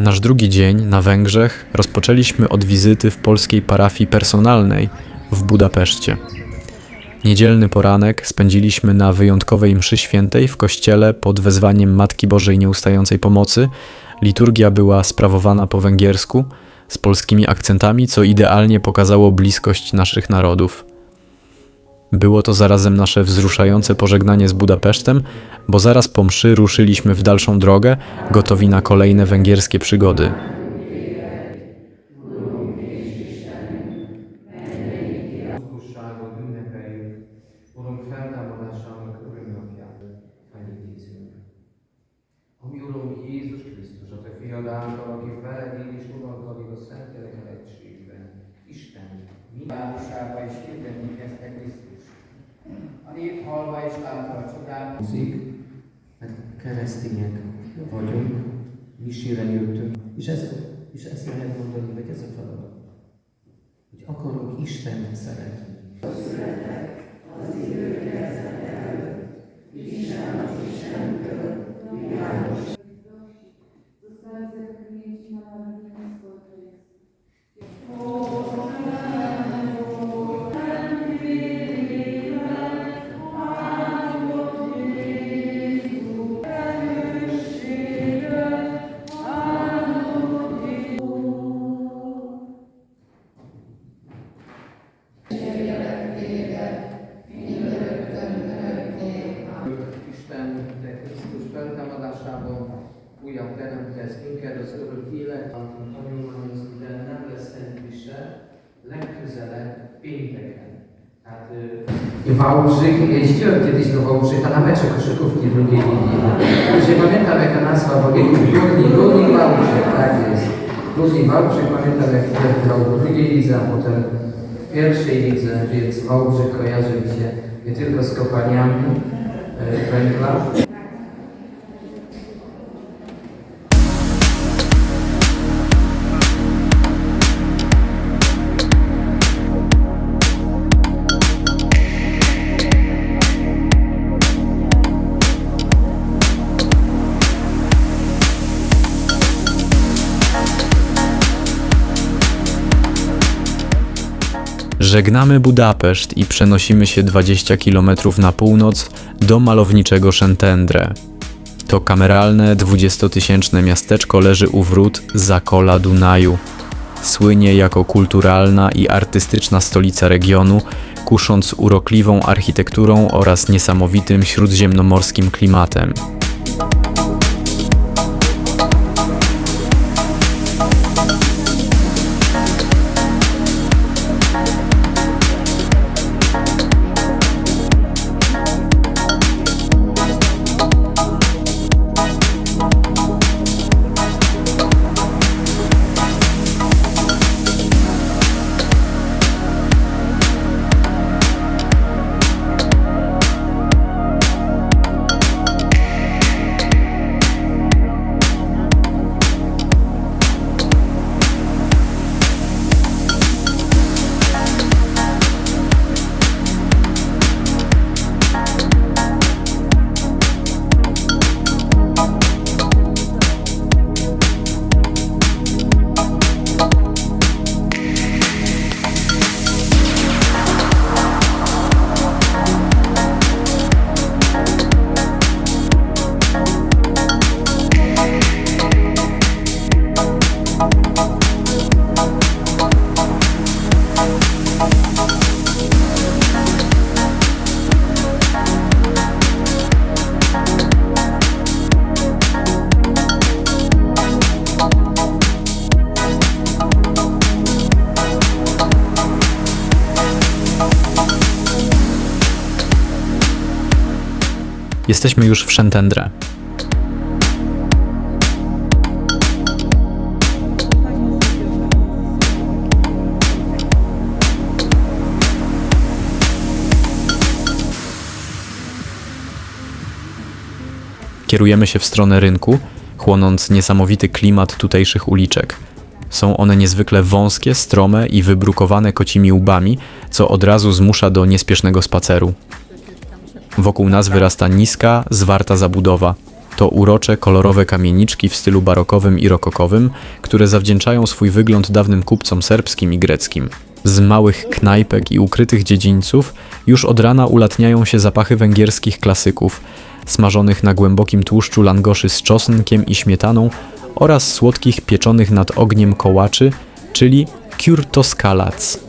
Nasz drugi dzień na Węgrzech rozpoczęliśmy od wizyty w polskiej parafii personalnej w Budapeszcie. Niedzielny poranek spędziliśmy na wyjątkowej mszy świętej w kościele pod wezwaniem Matki Bożej Nieustającej Pomocy. Liturgia była sprawowana po węgiersku z polskimi akcentami, co idealnie pokazało bliskość naszych narodów. Było to zarazem nasze wzruszające pożegnanie z Budapesztem, bo zaraz po mszy ruszyliśmy w dalszą drogę, gotowi na kolejne węgierskie przygody. Ami Urunk Jézus Krisztus, a Te fiadától, aki veled él és uralkodik a szentelek egységben. Isten, Városában is hirdetni kezdte Krisztus. A nép hallva és látva a csodát. mert keresztények vagyunk, misére jöttünk, és ezt lehet mondani, hogy ez a feladat. Hogy akarunk Istent szeretni. Isten, Te Krisztus feltámadásában újabb teremtesz minket az örök élet, tanulmányozunk, de nem lesz Szent Mise, legközelebb pénteken. Hát, Wałbrzych, jeździłem kiedyś do Wałbrzycha na mecze koszykówki drugiej ligi. Już nie pamiętam jaka nazwa, bo Górnik Wałbrzych, tak jest. Górnik Wałbrzych, pamiętam jak grał w drugiej lidze, a potem w pierwszej lidze, więc Wałbrzych kojarzy mi się nie tylko z kopalniami węgla. Żegnamy Budapeszt i przenosimy się 20 km na północ do malowniczego Szentendre. To kameralne, 20-tysięczne miasteczko leży u wrót Zakola Dunaju. Słynie jako kulturalna i artystyczna stolica regionu, kusząc urokliwą architekturą oraz niesamowitym śródziemnomorskim klimatem. Jesteśmy już w Szentendre. Kierujemy się w stronę rynku, chłonąc niesamowity klimat tutejszych uliczek. Są one niezwykle wąskie, strome i wybrukowane kocimi łbami, co od razu zmusza do niespiesznego spaceru. Wokół nas wyrasta niska, zwarta zabudowa. To urocze, kolorowe kamieniczki w stylu barokowym i rokokowym, które zawdzięczają swój wygląd dawnym kupcom serbskim i greckim. Z małych knajpek i ukrytych dziedzińców już od rana ulatniają się zapachy węgierskich klasyków, smażonych na głębokim tłuszczu langoszy z czosnkiem i śmietaną oraz słodkich pieczonych nad ogniem kołaczy, czyli kürtoskalac.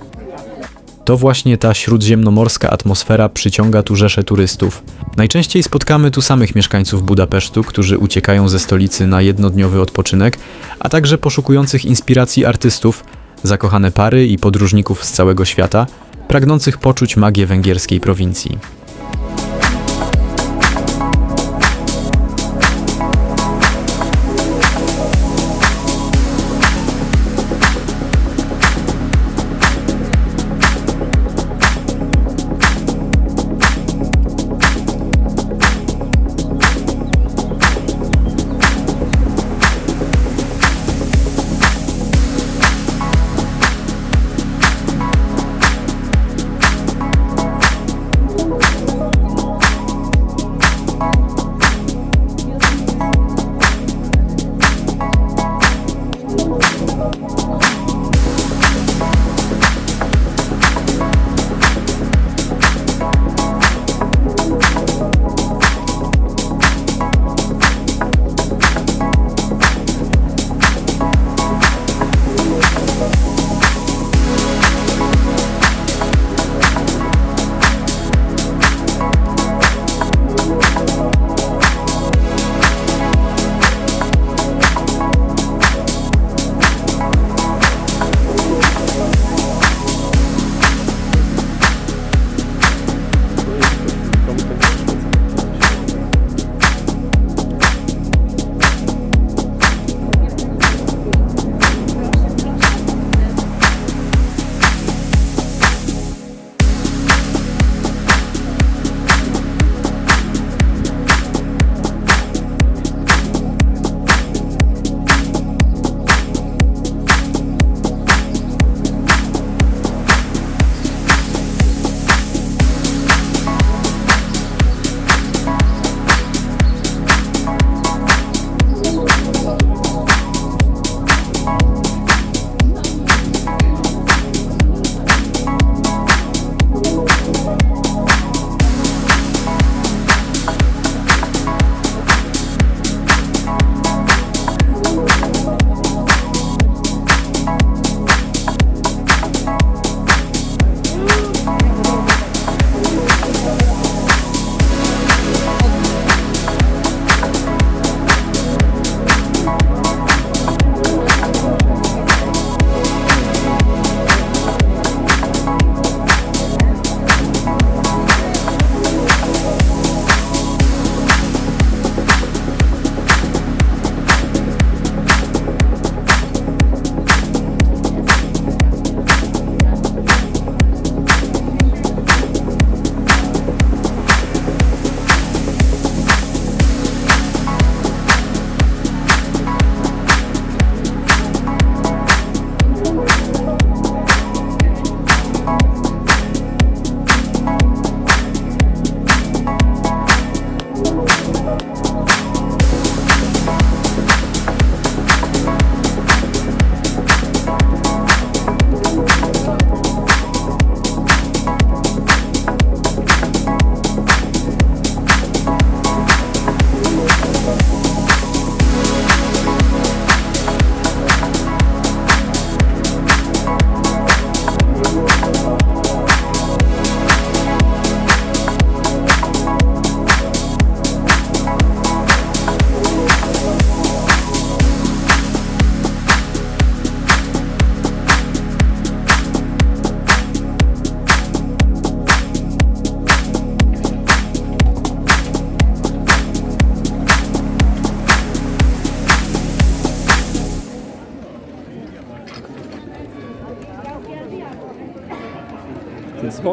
To właśnie ta śródziemnomorska atmosfera przyciąga tu rzesze turystów. Najczęściej spotkamy tu samych mieszkańców Budapesztu, którzy uciekają ze stolicy na jednodniowy odpoczynek, a także poszukujących inspiracji artystów, zakochane pary i podróżników z całego świata, pragnących poczuć magię węgierskiej prowincji.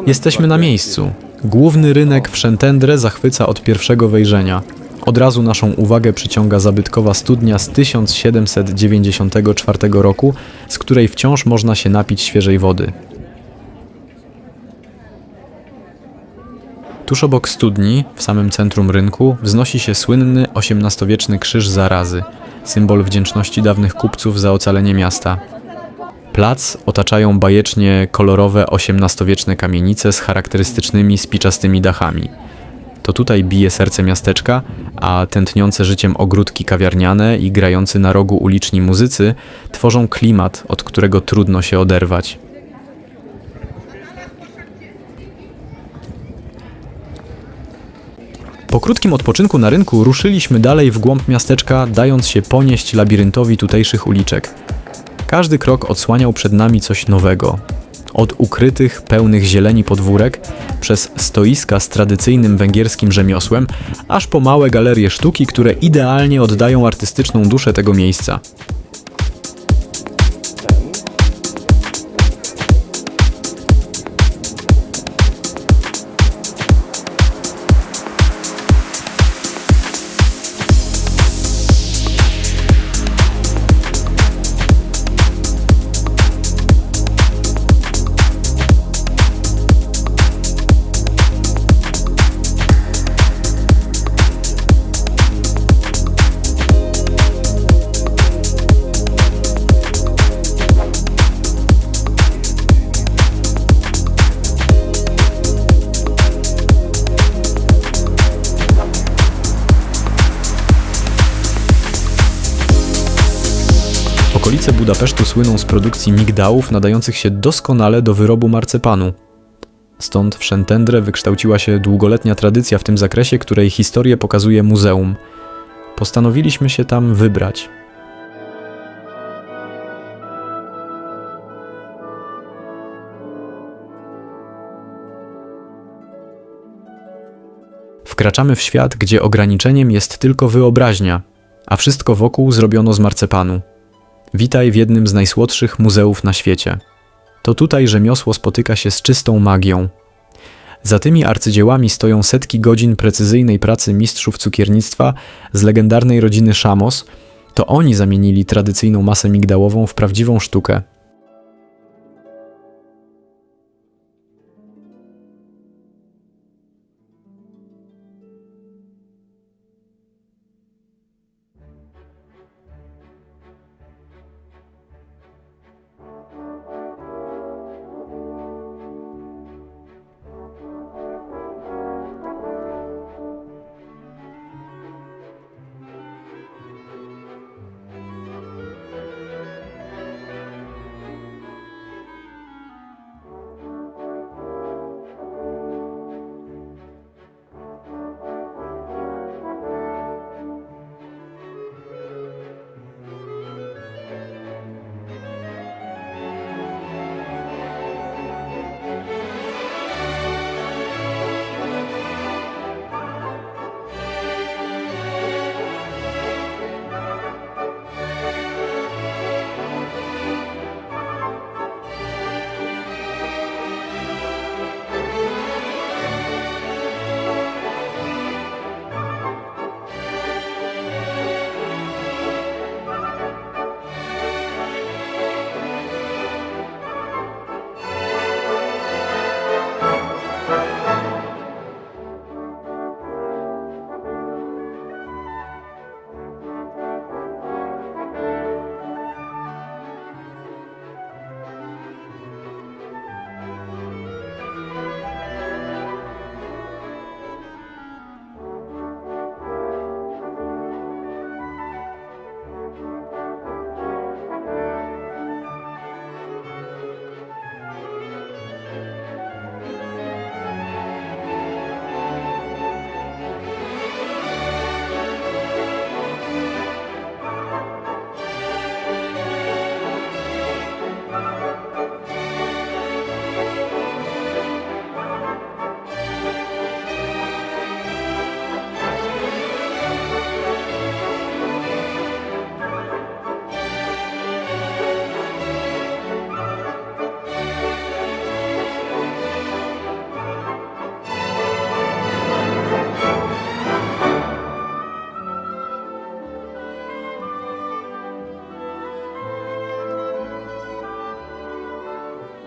Jesteśmy na miejscu. Główny rynek w Szentendre zachwyca od pierwszego wejrzenia. Od razu naszą uwagę przyciąga zabytkowa studnia z 1794 roku, z której wciąż można się napić świeżej wody. Tuż obok studni, w samym centrum rynku, wznosi się słynny XVIII krzyż zarazy, symbol wdzięczności dawnych kupców za ocalenie miasta. Plac otaczają bajecznie kolorowe XVIII-wieczne kamienice z charakterystycznymi spiczastymi dachami. To tutaj bije serce miasteczka, a tętniące życiem ogródki kawiarniane i grający na rogu uliczni muzycy tworzą klimat, od którego trudno się oderwać. Po krótkim odpoczynku na rynku ruszyliśmy dalej w głąb miasteczka, dając się ponieść labiryntowi tutejszych uliczek. Każdy krok odsłaniał przed nami coś nowego. Od ukrytych, pełnych zieleni podwórek, przez stoiska z tradycyjnym węgierskim rzemiosłem, aż po małe galerie sztuki, które idealnie oddają artystyczną duszę tego miejsca. Okolice Budapesztu słyną z produkcji migdałów nadających się doskonale do wyrobu marcepanu. Stąd w Szentendre wykształciła się długoletnia tradycja w tym zakresie, której historię pokazuje muzeum. Postanowiliśmy się tam wybrać. Wkraczamy w świat, gdzie ograniczeniem jest tylko wyobraźnia, a wszystko wokół zrobiono z marcepanu. Witaj w jednym z najsłodszych muzeów na świecie. To tutaj rzemiosło spotyka się z czystą magią. Za tymi arcydziełami stoją setki godzin precyzyjnej pracy mistrzów cukiernictwa z legendarnej rodziny Szamos. To oni zamienili tradycyjną masę migdałową w prawdziwą sztukę.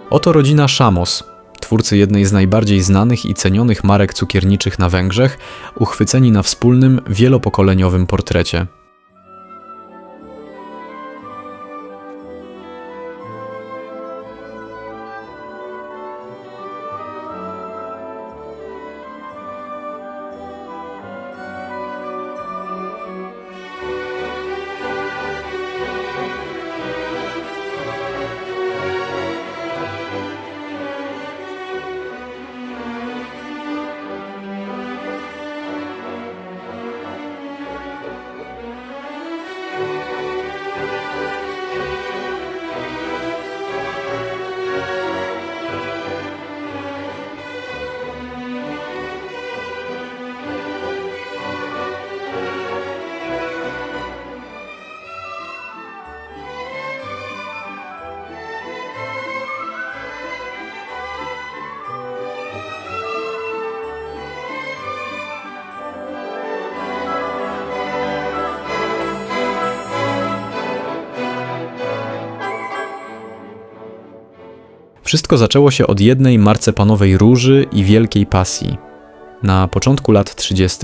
Oto rodzina Szamos, twórcy jednej z najbardziej znanych i cenionych marek cukierniczych na Węgrzech, uchwyceni na wspólnym, wielopokoleniowym portrecie. Wszystko zaczęło się od jednej marcepanowej róży i wielkiej pasji. Na początku lat 30.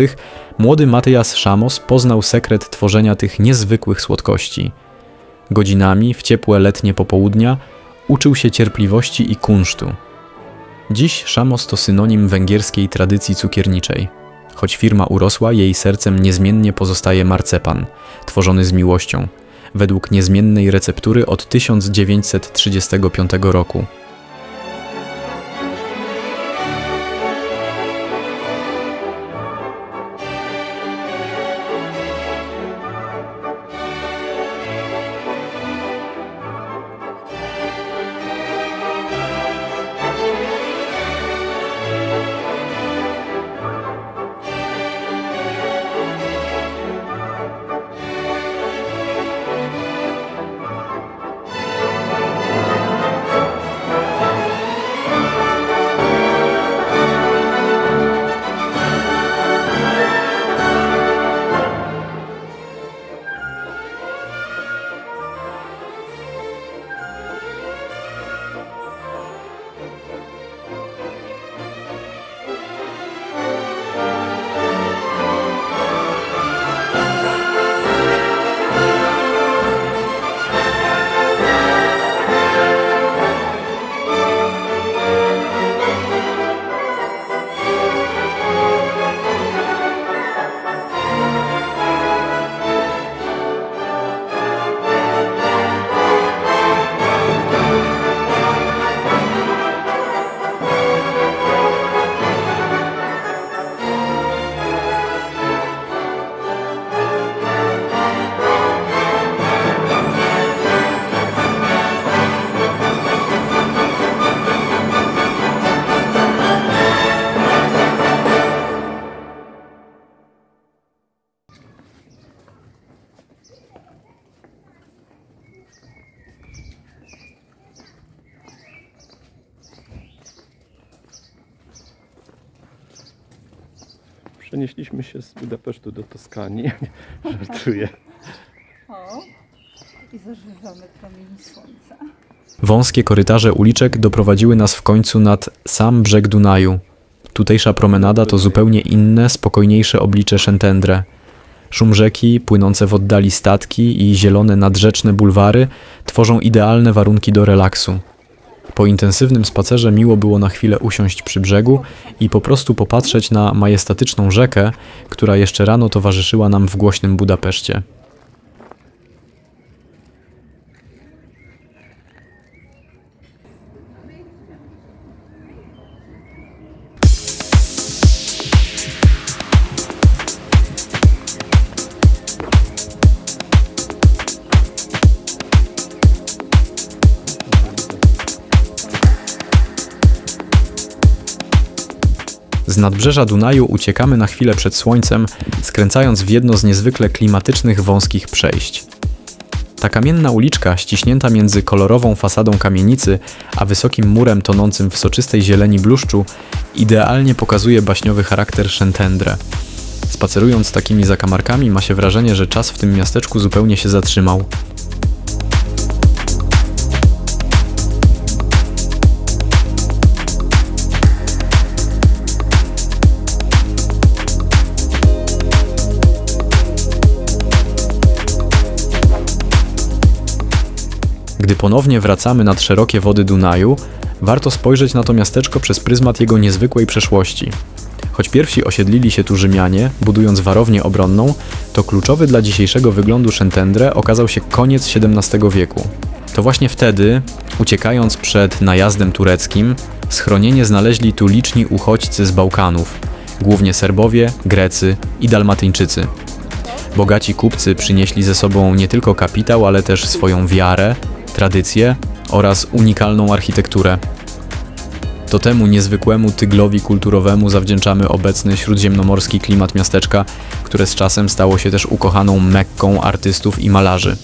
młody Matyjas Szamos poznał sekret tworzenia tych niezwykłych słodkości. Godzinami, w ciepłe letnie popołudnia, uczył się cierpliwości i kunsztu. Dziś Szamos to synonim węgierskiej tradycji cukierniczej. Choć firma urosła, jej sercem niezmiennie pozostaje marcepan, tworzony z miłością, według niezmiennej receptury od 1935 roku. Przenieśliśmy się z Budapesztu do Toskanii. Żartuję. O, i zażywamy promieni słońca. Wąskie korytarze uliczek doprowadziły nas w końcu nad sam brzeg Dunaju. Tutejsza promenada to zupełnie inne, spokojniejsze oblicze Szentendre. Szum rzeki, płynące w oddali statki i zielone nadrzeczne bulwary tworzą idealne warunki do relaksu. Po intensywnym spacerze miło było na chwilę usiąść przy brzegu i po prostu popatrzeć na majestatyczną rzekę, która jeszcze rano towarzyszyła nam w głośnym Budapeszcie. Z nadbrzeża Dunaju uciekamy na chwilę przed słońcem, skręcając w jedno z niezwykle klimatycznych wąskich przejść. Ta kamienna uliczka, ściśnięta między kolorową fasadą kamienicy, a wysokim murem tonącym w soczystej zieleni bluszczu, idealnie pokazuje baśniowy charakter Szentendre. Spacerując takimi zakamarkami, ma się wrażenie, że czas w tym miasteczku zupełnie się zatrzymał. Gdy ponownie wracamy nad szerokie wody Dunaju, warto spojrzeć na to miasteczko przez pryzmat jego niezwykłej przeszłości. Choć pierwsi osiedlili się tu Rzymianie, budując warownię obronną, to kluczowy dla dzisiejszego wyglądu Szentendre okazał się koniec XVII wieku. To właśnie wtedy, uciekając przed najazdem tureckim, schronienie znaleźli tu liczni uchodźcy z Bałkanów, głównie Serbowie, Grecy i Dalmatyńczycy. Bogaci kupcy przynieśli ze sobą nie tylko kapitał, ale też swoją wiarę, tradycje oraz unikalną architekturę. To temu niezwykłemu tyglowi kulturowemu zawdzięczamy obecny śródziemnomorski klimat miasteczka, które z czasem stało się też ukochaną Mekką artystów i malarzy.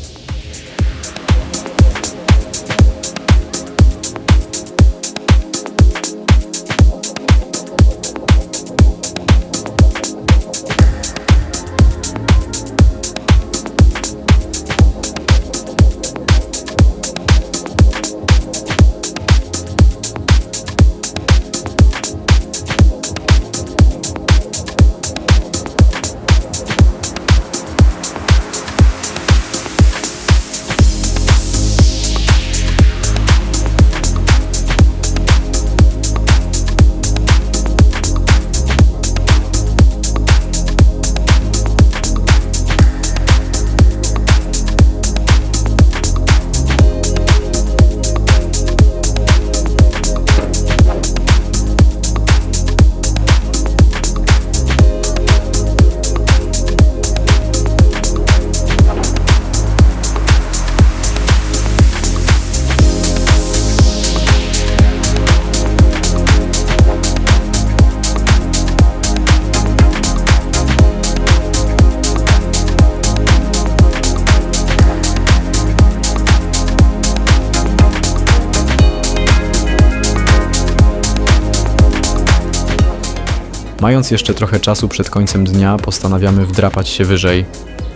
Mając jeszcze trochę czasu przed końcem dnia, postanawiamy wdrapać się wyżej.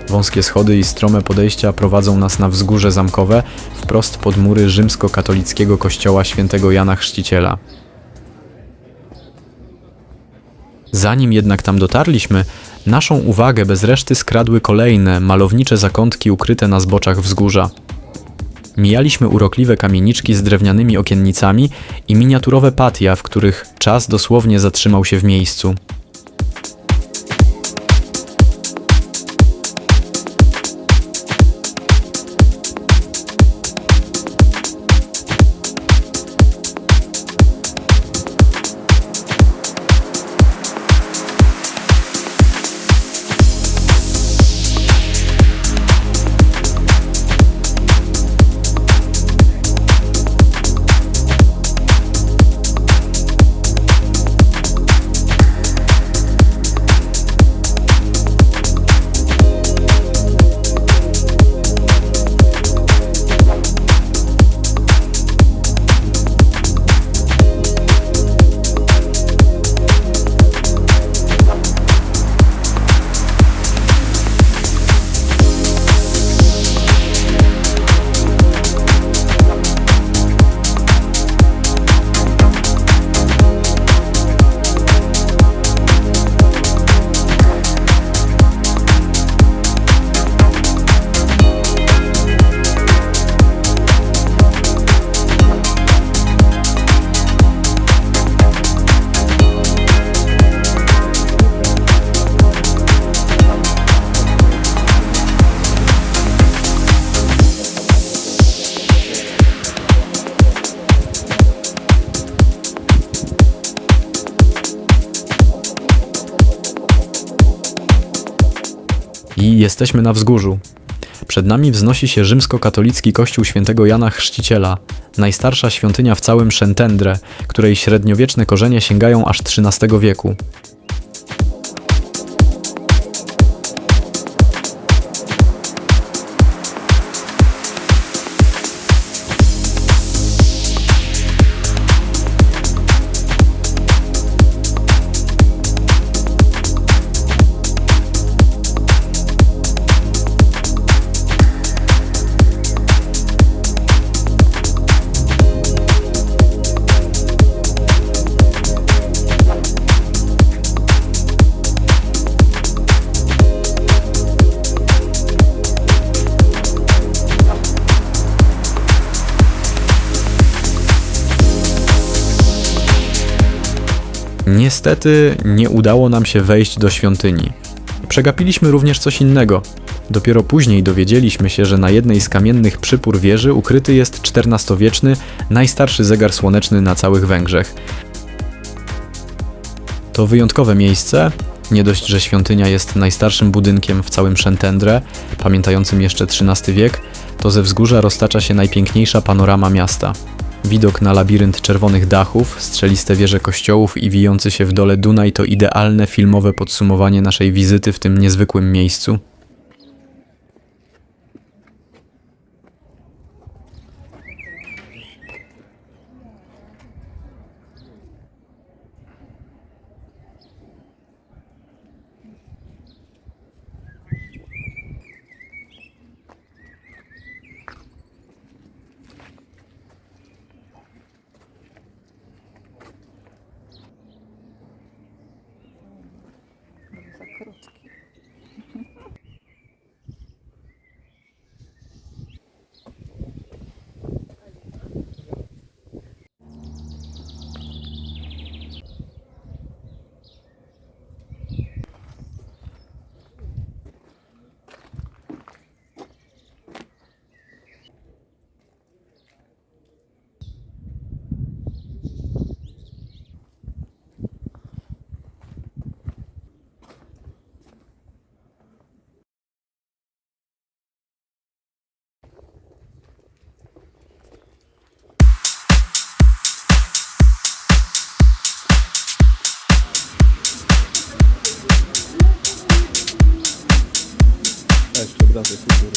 Wąskie schody i strome podejścia prowadzą nas na wzgórze zamkowe, wprost pod mury rzymskokatolickiego kościoła świętego Jana Chrzciciela. Zanim jednak tam dotarliśmy, naszą uwagę bez reszty skradły kolejne, malownicze zakątki ukryte na zboczach wzgórza. Mijaliśmy urokliwe kamieniczki z drewnianymi okiennicami i miniaturowe patia, w których czas dosłownie zatrzymał się w miejscu. I jesteśmy na wzgórzu. Przed nami wznosi się rzymskokatolicki kościół świętego Jana Chrzciciela, najstarsza świątynia w całym Szentendre, której średniowieczne korzenie sięgają aż XIII wieku. Niestety nie udało nam się wejść do świątyni. Przegapiliśmy również coś innego. Dopiero później dowiedzieliśmy się, że na jednej z kamiennych przypór wieży ukryty jest XIV-wieczny, najstarszy zegar słoneczny na całych Węgrzech. To wyjątkowe miejsce. Nie dość, że świątynia jest najstarszym budynkiem w całym Szentendre, pamiętającym jeszcze XIII wiek, to ze wzgórza roztacza się najpiękniejsza panorama miasta. Widok na labirynt czerwonych dachów, strzeliste wieże kościołów i wijący się w dole Dunaj to idealne filmowe podsumowanie naszej wizyty w tym niezwykłym miejscu. Za krótki. A jeszcze obrazek kultury.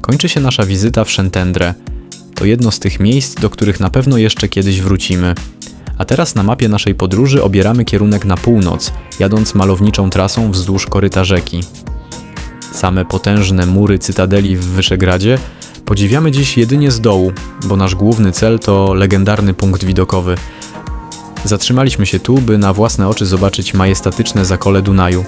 Kończy się nasza wizyta w Szentendre. To jedno z tych miejsc, do których na pewno jeszcze kiedyś wrócimy. A teraz na mapie naszej podróży obieramy kierunek na północ, jadąc malowniczą trasą wzdłuż koryta rzeki. Same potężne mury cytadeli w Wyszegradzie podziwiamy dziś jedynie z dołu, bo nasz główny cel to legendarny punkt widokowy. Zatrzymaliśmy się tu, by na własne oczy zobaczyć majestatyczne zakole Dunaju.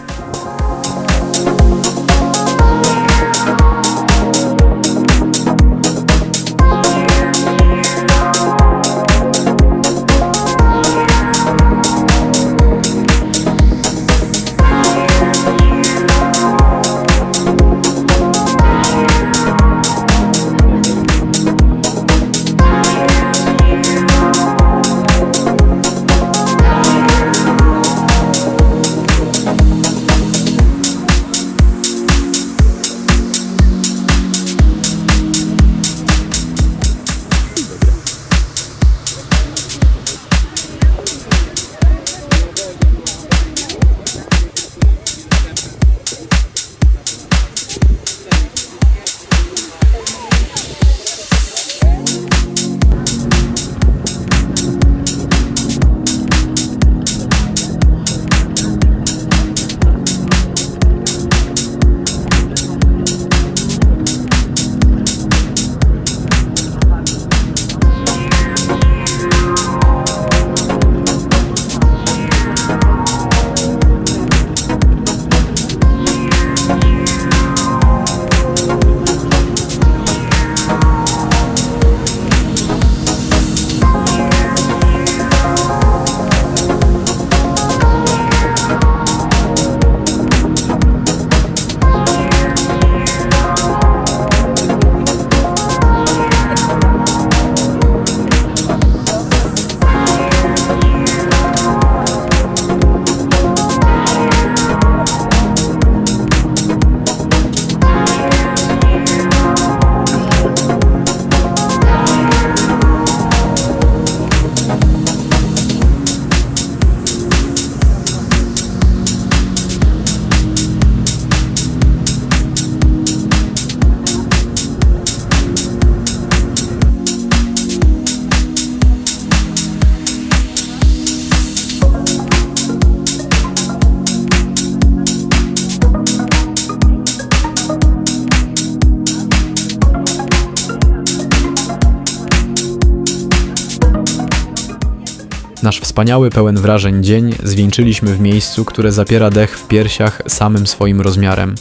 Nasz wspaniały, pełen wrażeń dzień zwieńczyliśmy w miejscu, które zapiera dech w piersiach samym swoim rozmiarem.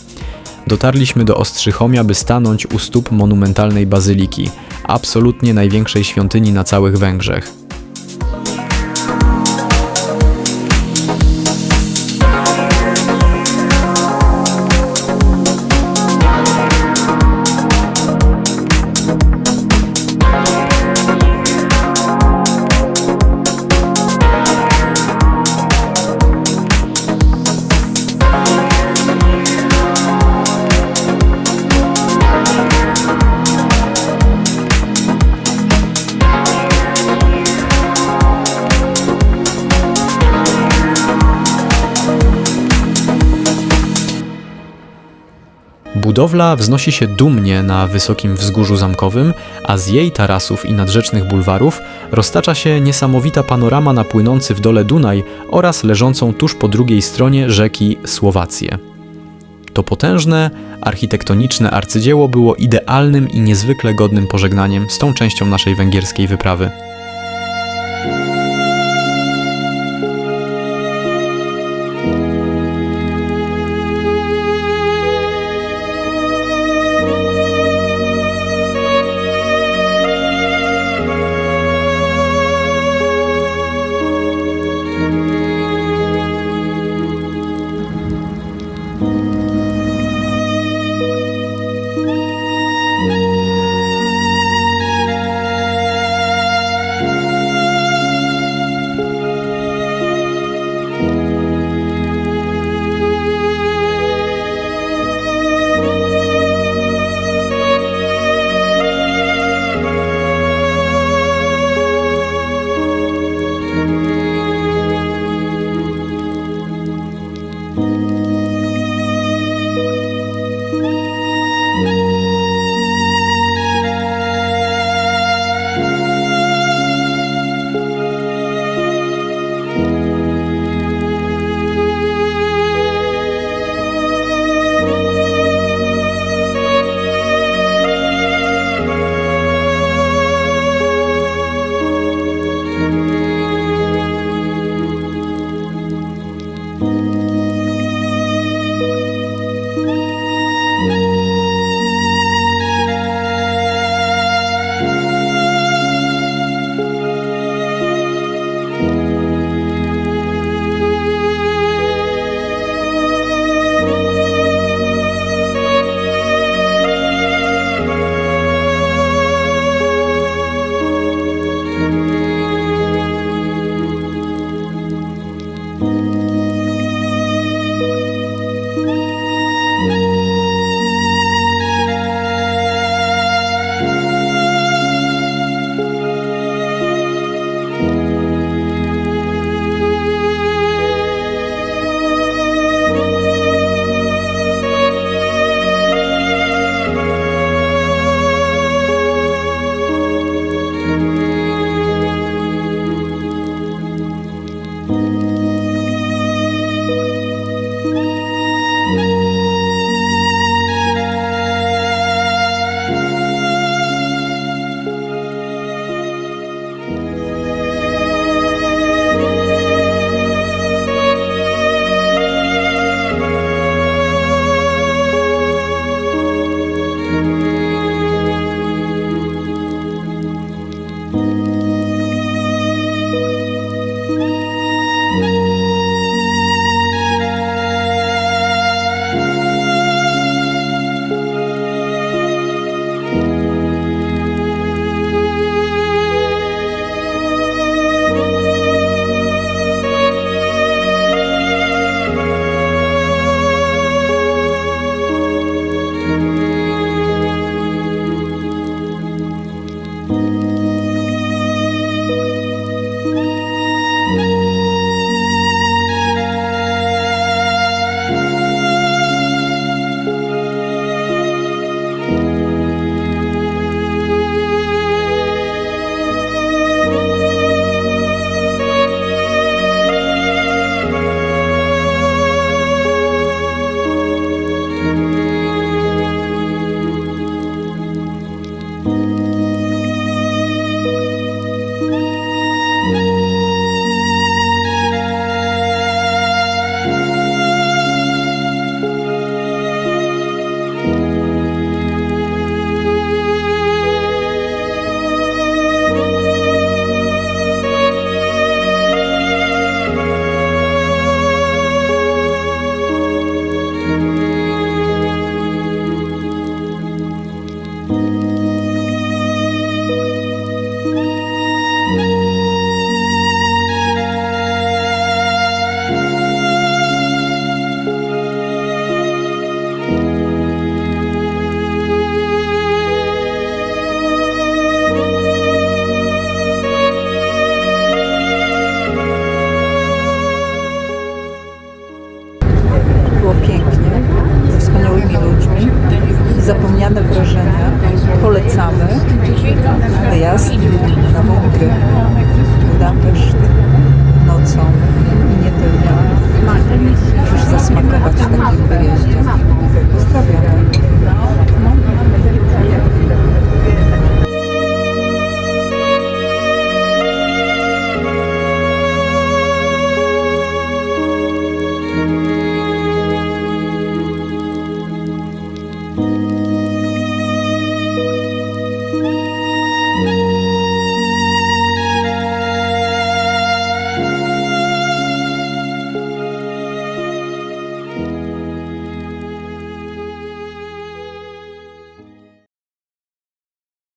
Dotarliśmy do Ostrzychomia, by stanąć u stóp monumentalnej bazyliki, absolutnie największej świątyni na całych Węgrzech. Budowla wznosi się dumnie na wysokim wzgórzu zamkowym, a z jej tarasów i nadrzecznych bulwarów roztacza się niesamowita panorama na płynący w dole Dunaj oraz leżącą tuż po drugiej stronie rzeki Słowację. To potężne, architektoniczne arcydzieło było idealnym i niezwykle godnym pożegnaniem z tą częścią naszej węgierskiej wyprawy.